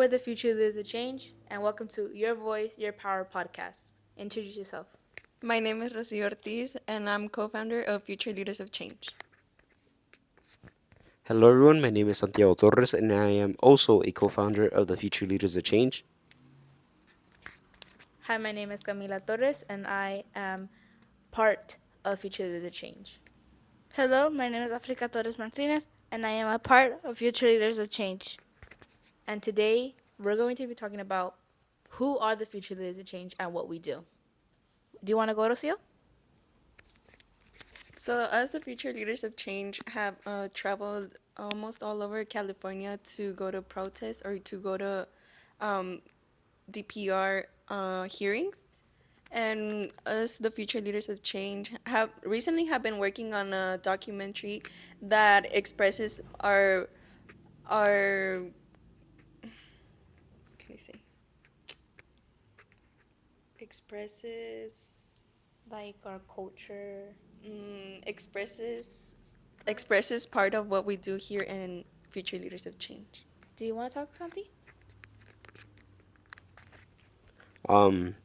the future leaders of change, and welcome to Your Voice, Your Power podcast. Introduce yourself. My name is Rocio Ortiz, and I'm co founder of Future Leaders of Change. Hello, everyone. My name is Santiago Torres, and I am also a co founder of the Future Leaders of Change. Hi, my name is Camila Torres, and I am part of Future Leaders of Change. Hello, my name is Africa Torres Martinez, and I am a part of Future Leaders of Change. And today, we're going to be talking about who are the future leaders of change and what we do. Do you want to go, Rocio? So, us, the Future Leaders of Change, have traveled almost all over California to go to protests or to go to um, DPR hearings. And us, the Future Leaders of Change, have recently have been working on a documentary that expresses our can I say expresses Like our culture. expresses part of what we do here in Future Leaders of Change. Do you want to talk, Santi? Um,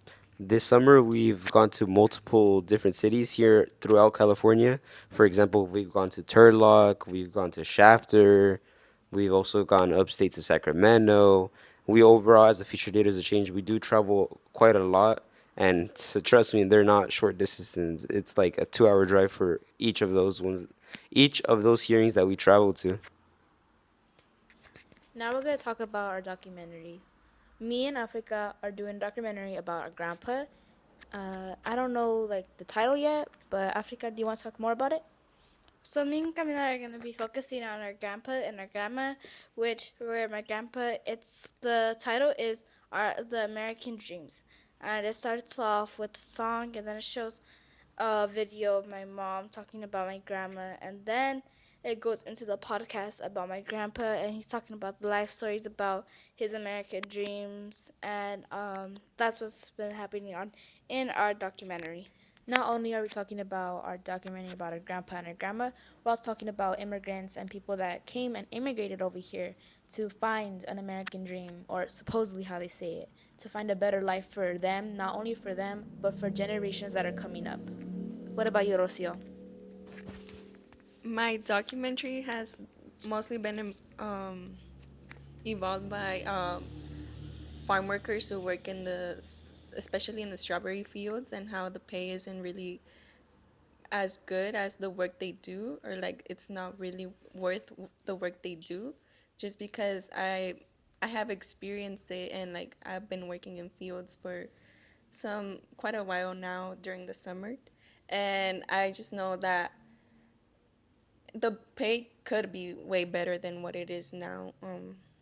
this summer, we've gone to multiple different cities here throughout California. For example, we've gone to Turlock, we've gone to Shafter, we've also gone upstate to Sacramento. We overall, as the Future Leaders of Change, we do travel quite a lot. And so trust me, they're not short distances. It's like a 2 hour drive for each of those hearings that we travel to. Now we're going to talk about our documentaries. Me and Africa are doing a documentary about our grandpa. I don't know like the title yet, but Africa, do you want to talk more about it? So me and Camila are going to be focusing on our grandpa and our grandma, which where my grandpa, it's the title is the American Dreams, and it starts off with a song, and then it shows a video of my mom talking about my grandma, and then it goes into the podcast about my grandpa, and he's talking about the life stories about his American dreams, and that's what's been happening on in our documentary. Not only are we talking about our documentary about our grandpa and our grandma, we're also talking about immigrants and people that came and immigrated over here to find an American dream, or supposedly how they say it, to find a better life for them, not only for them, but for generations that are coming up. What about you, Rocio? My documentary has mostly been evolved by farm workers who work in especially in the strawberry fields, and how the pay isn't really as good as the work they do, or like it's not really worth the work they do, just because I have experienced it, and like I've been working in fields for some quite a while now during the summer, and I just know that the pay could be way better than what it is now.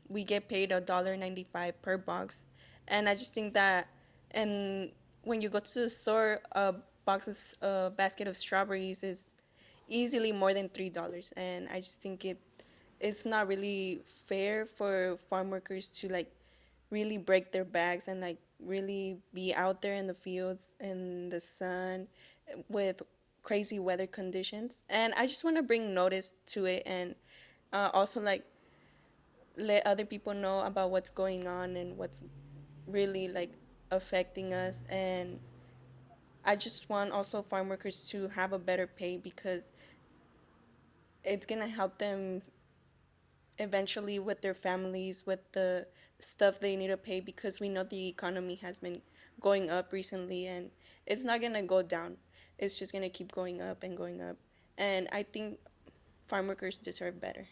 We get paid $1.95 per box, and I just think that, and when you go to the store, a basket of strawberries is easily more than $3, and I just think it's not really fair for farm workers to like really break their backs and like really be out there in the fields in the sun with crazy weather conditions. And I just want to bring notice to it, and also like let other people know about what's going on and what's really like affecting us. And I just want also farm workers to have a better pay, because it's gonna help them eventually with their families, with the stuff they need to pay, because we know the economy has been going up recently, and it's not going to go down. It's just going to keep going up and going up. And I think farm workers deserve better.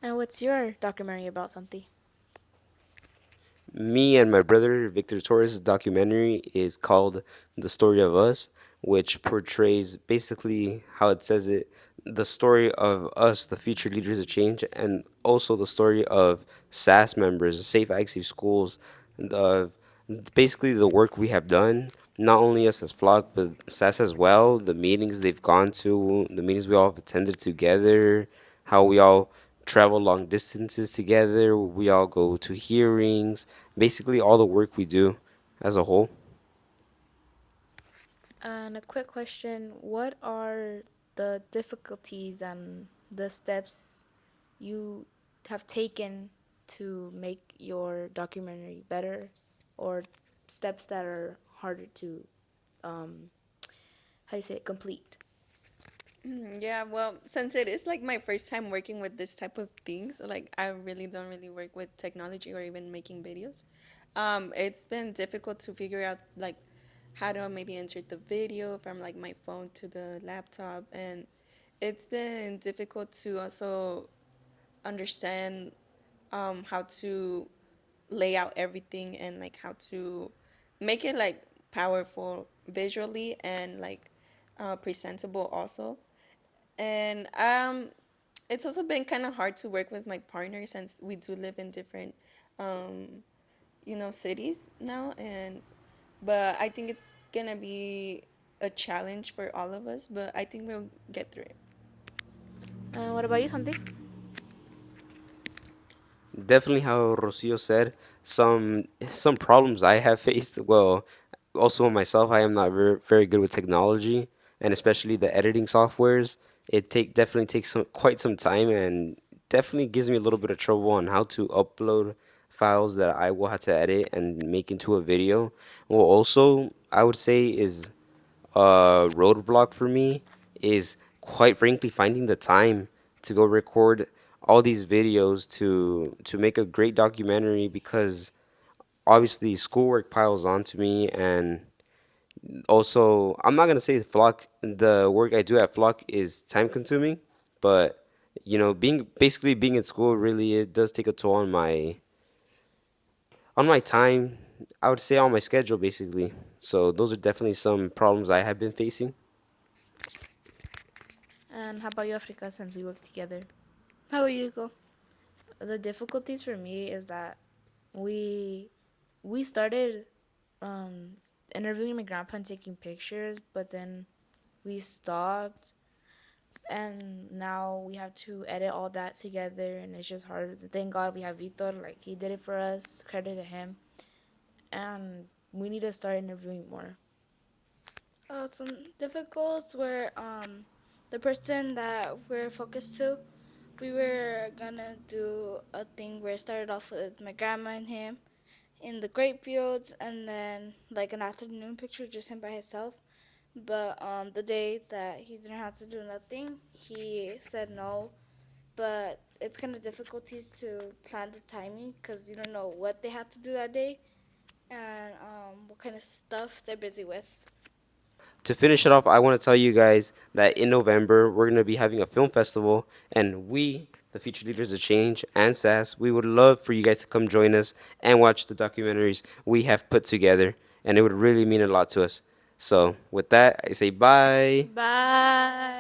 And what's your documentary about, Santi? Me and my brother Victor Torres' documentary is called The Story of Us, which portrays basically how it says it, the story of us, the future leaders of change, and also the story of SAS members, Safe Active Schools, the basically the work we have done, not only us as Flock, but SAS as well, the meetings they've gone to, the meetings we all have attended together, how we all travel long distances together, we all go to hearings, basically all the work we do as a whole. And a quick question, what are the difficulties and the steps you have taken to make your documentary better, or steps that are harder to, um, how do you say it, complete? Yeah, well, since it is like my first time working with this type of things, like I really don't really work with technology or even making videos. It's been difficult to figure out like how to maybe insert the video from like my phone to the laptop, and it's been difficult to also understand how to lay out everything and like how to make it like powerful visually and like presentable also. And it's also been kind of hard to work with my partner since we do live in different um, cities now. And but I think it's gonna be a challenge for all of us, but I think we'll get through it. And what about you, something? Definitely, how Rocio said, some problems I have faced. Well, also myself, I am not very good with technology, and especially the editing softwares. It definitely takes quite some time, and definitely gives me a little bit of trouble on how to upload files that I will have to edit and make into a video. Well, also I would say is roadblock for me is quite frankly finding the time to go record all these videos to make a great documentary, because obviously schoolwork piles onto me. And also, I'm not gonna say the work I do at Flock is time consuming, but being in school, really it does take a toll on my time. I would say on my schedule basically. So those are definitely some problems I have been facing. And how about you, Africa, since we work together? How about you go? The difficulties for me is that we we started um, interviewing my grandpa and taking pictures, but then we stopped, and now we have to edit all that together, and it's just hard. Thank God we have Vitor, like he did it for us. Credit to him. And we need to start interviewing more. Some difficulties were the person that we're focused to. We were gonna do a thing where it started off with my grandma and him in the grape fields, and then like an afternoon picture, just him by himself. But the day that he didn't have to do nothing, he said no. But it's kind of difficulties to plan the timing because you don't know what they have to do that day and what kind of stuff they're busy with. To finish it off, I want to tell you guys that in November we're going to be having a film festival, and we, the Future Leaders of Change and SAS, we would love for you guys to come join us and watch the documentaries we have put together, and it would really mean a lot to us. So, with that, I say bye. Bye.